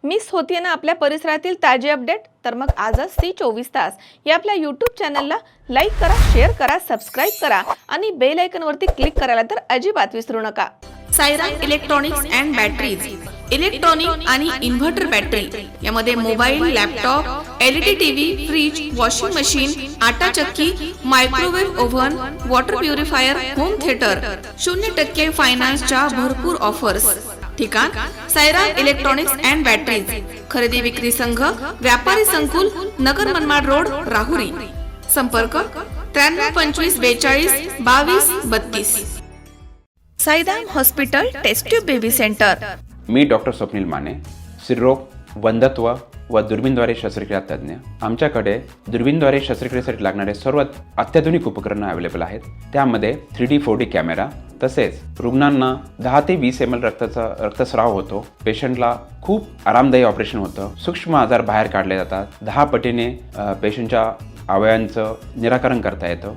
Miss होतीये ना आपल्या परिसरातील ताजे अपडेट? तर मग आजच C24 तास या आपल्या YouTube चॅनलला लाईक करा, शेअर करा, सबस्क्राइब करा आणि बेल आयकॉन वरती क्लिक करायला तर अजिबात विसरू नका. Sairam electronics and batteries, electronic आणि इन्व्हर्टर बॅटरी यामध्ये mobile, laptop, LED TV, fridge, washing machine, आटा चक्की, microwave oven, water purifier, home theatre, 0% फायनान्सच्या भरपूर ऑफर्स. ठिकाण सायराम इलेक्ट्रॉनिक्स अँड बॅटरीज, खरेदी विक्री संघ, व्यापारी संकुल, नगर मनमाड रोड, राहुरी. संपर्क 93 25 42 22 32. Sairam hospital test tube baby centre. मी डॉक्टर स्वप्नील माने, स्त्रीरोग, वंध्यत्व व दुर्बीणद्वारे शस्त्रक्रिया तज्ज्ञ. आमच्याकडे दुर्बीणद्वारे शस्त्रक्रियेसाठी लागणारे सर्व अत्याधुनिक उपकरणं अवेलेबल आहेत. त्यामध्ये 3D 4D कॅमेरा, तसेच रुग्णांना 10 ते 20 ml रक्तस्राव होतो. पेशंटला खूप आरामदायी ऑपरेशन होतं. सूक्ष्म आजार बाहेर काढले जातात. 10 पटीने पेशंटच्या अवयवांचं निराकरण करता येतं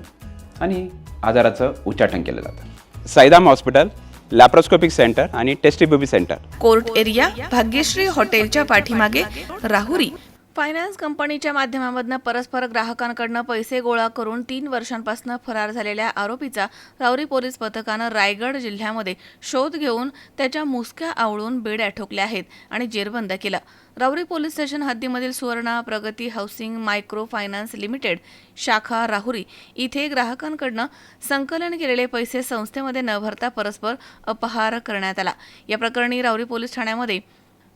आणि आजाराचं उच्चाटन केलं जातं. सायराम हॉस्पिटल, लॅप्रोस्कोपिक सेंटर आणि test baby centre, court area, Bhagyashree हॉटेलच्या पाठीमागे, राहुरी. फायनान्स कंपनीच्या माध्यमामधून परस्पर ग्राहकांकडून पैसे गोळा करून 3 वर्षांपासून फरार झालेल्या आरोपीचा राहुरी पोलीस पथकानं रायगड जिल्ह्यामध्ये शोध घेऊन त्याच्या मुसक्या आवळून बेड्या ठोकल्या आहेत आणि जेरबंद केलं. राहुरी पोलीस स्टेशन हद्दीमधील सुवर्णा प्रगती हाऊसिंग मायक्रो फायनान्स लिमिटेड शाखा राहुरी इथे ग्राहकांकडून संकलन केलेले पैसे संस्थेमध्ये न भरता परस्पर अपहार करण्यात आला. या प्रकरणी राहुरी पोलीस ठाण्यामध्ये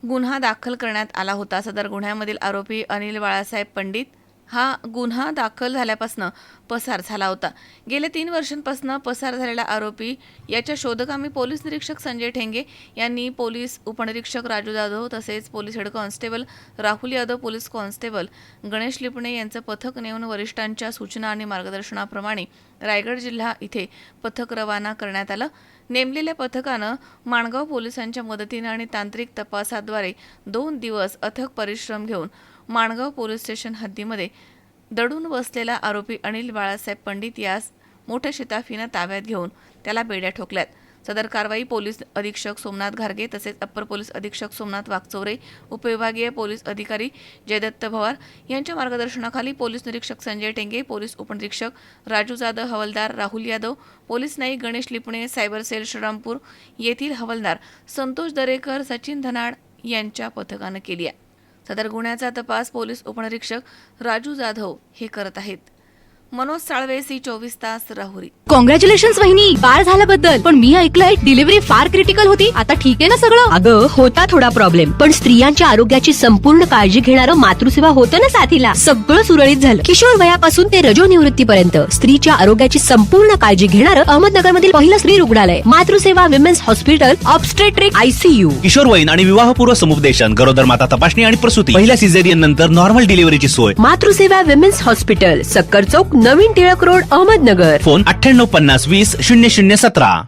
गुन्हा दाखल करण्यात आला होता. सदर गुन्ह्यामधील आरोपी अनिल बाळासाहेब पंडित हा गुन्हा दाखल झाल्यापासून पसार झाला होता. गेल्या 3 वर्षांपासून पसार झालेला आरोपी याच्या शोधकामी पोलीस निरीक्षक संजय ठेंगे यांनी पोलीस उपनिरीक्षक राजू जाधव तसेच police head constable Rahul Yadav, police constable Ganesh Lipane यांचं पथक नेऊन वरिष्ठांच्या सूचना आणि मार्गदर्शनाप्रमाणे रायगड जिल्हा इथे पथक रवाना करण्यात आलं. नेमलेल्या पथकानं माणगाव पोलिसांच्या मदतीने आणि तांत्रिक तपासाद्वारे 2 दिवस अथक परिश्रम घेऊन माणगाव पोलीस स्टेशन हद्दीमध्ये दडून बसलेला आरोपी अनिल बाळासाहेब पंडित यास मोठ्या शिताफीनं ताब्यात घेऊन त्याला बेड्या ठोकल्यात. सदर कारवाई पोलीस अधीक्षक सोमनाथ घारगे तसेच अप्पर पोलीस अधीक्षक सोमनाथ वागचौरे, उपविभागीय पोलीस अधिकारी जयदत्त भवार यांच्या मार्गदर्शनाखाली पोलीस निरीक्षक संजय टेंगे, पोलीस उपनिरीक्षक राजू जाधव, हवालदार राहुल यादव, पोलीस नाईक गणेश लिपणे, सायबर सेल श्रीरामपूर येथील हवालदार संतोष दरेकर, सचिन धनाड यांच्या पथकानं केली आहे. सदर गुन्ह्याचा तपास पोलीस उपनिरीक्षक राजू जाधव हे करत आहेत. मनोज साळवे, C24 तास, राहुरी. कॉंग्रॅच्युलेशन्स वहिनी, बाळ झाल्याबद्दल. पण मी ऐकलंय डिलिव्हरी फार क्रिटिकल होती. आता ठीक आहे ना सगळं? अगं होता थोडा प्रॉब्लेम, पण स्त्रियांच्या आरोग्याची संपूर्ण काळजी घेणारं मातृसेवा होतं ना साथीला. सगळं सुरळीत झालं. किशोर वयापासून ते रजोनिवृत्तीपर्यंत स्त्रीच्या आरोग्याची संपूर्ण काळजी घेणारं अहमदनगरमधील पहिलं स्त्री रुग्णालय Matruseva women's hospital, obstetric ICU. किशोरवयीन आणि विवाहपूर्व समुपदेशन, गरोदर माता तपासणी आणि प्रसूती, पहिल्या सिझेरियन नंतर नॉर्मल डिलिव्हरीची सोय. मातृसेवा विमेन्स हॉस्पिटल, सक्कर चौक, नवीन टिळक रोड, अहमदनगर. फोन 98 50 20 0017.